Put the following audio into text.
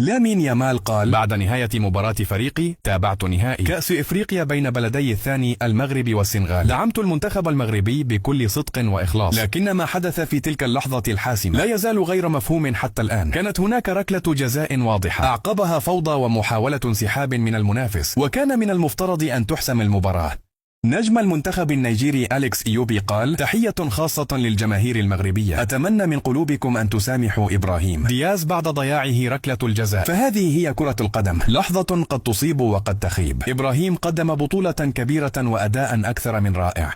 لامين يامال قال: بعد نهاية مباراة فريقي تابعت نهائي كأس إفريقيا بين بلدي الثاني المغرب والسنغال. دعمت المنتخب المغربي بكل صدق وإخلاص، لكن ما حدث في تلك اللحظة الحاسمة لا يزال غير مفهوم حتى الآن. كانت هناك ركلة جزاء واضحة أعقبها فوضى ومحاولة انسحاب من المنافس، وكان من المفترض أن تحسم المباراة. نجم المنتخب النيجيري أليكس إيوبي قال: تحية خاصة للجماهير المغربية، أتمنى من قلوبكم أن تسامحوا إبراهيم دياز بعد ضياعه ركلة الجزاء، فهذه هي كرة القدم، لحظة قد تصيب وقد تخيب. إبراهيم قدم بطولة كبيرة وأداء أكثر من رائع.